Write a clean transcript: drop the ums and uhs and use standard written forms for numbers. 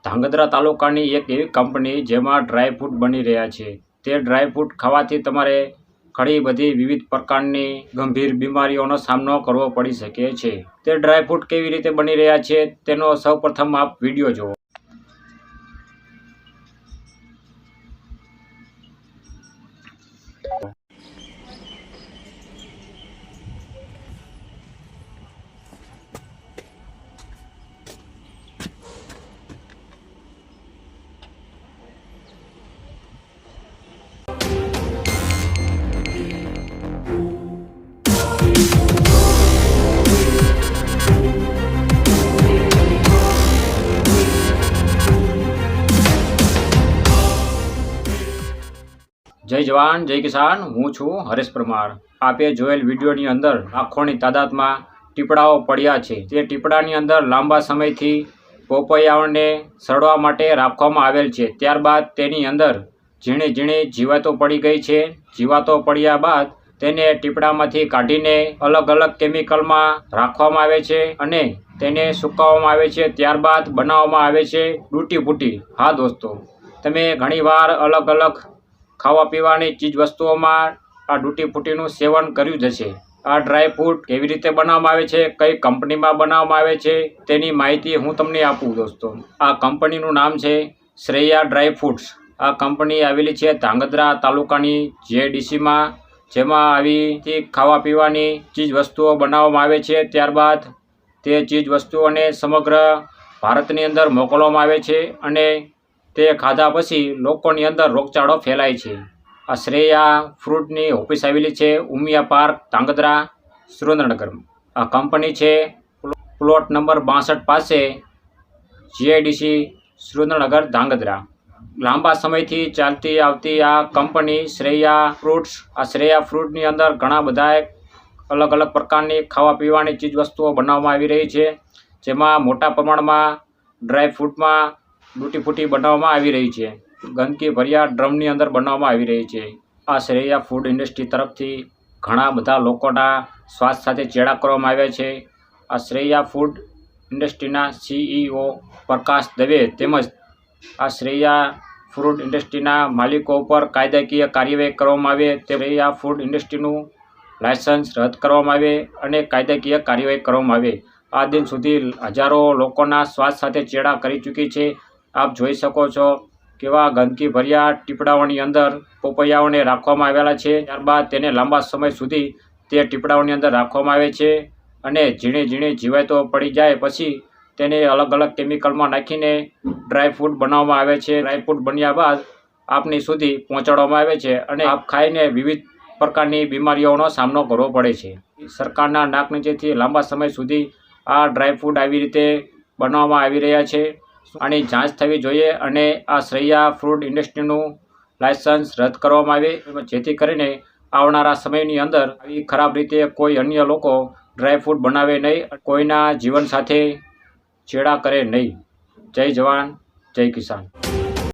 ધાંગધ્રા તાલુકાની એક એવી કંપની જેમાં ડ્રાયફ્રૂટ બની રહ્યા છે। તે ડ્રાયફ્રૂટ ખાવાથી તમારે ઘણી બધી વિવિધ પ્રકારની ગંભીર બીમારીઓનો સામનો કરવો પડી શકે છે। તે ડ્રાયફ્રૂટ કેવી રીતે બની રહ્યા છે તેનો સૌપ્રથમ આપ વિડીયો જુઓ। जय जवान जय किसान, हूँ छूँ हरेश परमार। आपे जोयेल विडियोनी अंदर लाखोनी तादादमां टीपड़ाओ पड्या छे। ते टीपड़ानी अंदर लांबा समयथी पोपैयाओने सड़वा माटे राखवामां आवेल छे। त्यारबाद तेनी अंदर झीणी झीणी जीवातो पड़ी गई छे। जीवातो पड्या बाद तेने टीपड़ामांथी काढीने अलग अलग केमिकलमां राखवामां आवे छे अने तेने सुकाववामां आवे छे। त्यारबाद बनाववामां आवे छे डूटी फूटी। हाँ दोस्तों, तमे घणीवार अलग अलग खावा पीवानी चीज वस्तुओं में आ डूटी फूटीनुं सेवन कर्युं ज छे। आ ड्रायफ्रूट केवी रीते बनाववामां आवे छे, कई कंपनी में बनाववामां आवे छे तेनी माहिती हूँ तमने आपूं दोस्तों। आ कंपनीनुं नाम छे श्रेया ड्राय फ्रूट्स। आ कंपनी आवेली छे ધાંગધ્રા तालुकानी JDC में, जेमां आवी खावा पीवानी चीज वस्तुओं बनाववामां आवे छे। त्यारबाद ते चीज वस्तुओने समग्र भारतनी अंदर मोकलवामां आवे छे अने ते खाधा पछी लोकोनी अंदर रोगचाळो फैलाय छे। आ श्रेया फ्रूटनी ऑफिस आवेली छे उमिया पार्क, ધાંગધ્રા, सुरेन्द्रनगर। आ कंपनी छे प्लॉट नंबर 62 पासे, JDC सुरेन्द्रनगर, ધાંગધ્રા। लांबा समयथी चालती आवती आ कंपनी श्रेया फ्रूट्स। आ श्रेया फ्रूटनी अंदर घणा बधा अलग अलग प्रकारनी खावा पीवानी चीज वस्तुओं बनाववामां आवी रही छे, जेमां मोटा प्रमाणमां ड्रायफ्रूटमां डूटी फूटी बनाववामां आवी रही छे। गंदकी भर्या ड्रमनी अंदर बनाववामां आवी रही छे। आ श्रेया फूड इंडस्ट्री तरफथी घणा बधा लोकोना स्वास्थ्य साथे चेड़ा करवामां आव्या छे। आ श्रेया फूड इंडस्ट्रीना CEO प्रकाश दवे तेमज आ श्रेया फूड इंडस्ट्रीना मालिको पर कायदाकीय कार्यवाही करवामां आवे। श्रेया फूड इंडस्ट्रीनुं लायसन्स रद्द करवामां आवे अने कायदाकीय कार्यवाही करवामां आवे। आ दिन सुधी हजारों लोकोना स्वास्थ्य साथे चेड़ा करी चूकी छे। आप जोई शको छो केवा गंदकी भर्या टीपड़ाओनी अंदर पोपैयाओने राखवामां आवेला छे। त्यारबाद तेने लांबा समय सुधी ते टीपड़ाओनी अंदर राखवामां आवे छे अने झीणी झीणी जीवातो पड़ी जाय पछी तेने अलग अलग केमिकलमां नाखीने ड्रायफ्रूट बनाववामां आवे छे। ड्रायफ्रूट बन्या बाद आपनी सुधी पहोंचाडवामां आवे छे अने आप खाईने विविध प्रकारनी बीमारीओनो सामनो करवो पड़े छे। सरकारना नाक नीचेथी लांबा समय सुधी आ ड्रायफ्रूट आवी रीते बनाववामां आवी रह्या छे। आनी जांच थवी जोईए अने आ श्रेया फ्रूट इंडस्ट्रीनुं लायसन्स रद्द करवामां आवे, जेथी करीने आवनारा समयनी अंदर આવી खराब रीते कोई अन्य लोको ड्रायफ्रूट बनावे नहीं, कोईना जीवन साथे छेड़ा करे नहीं। जय जवान जय किसान।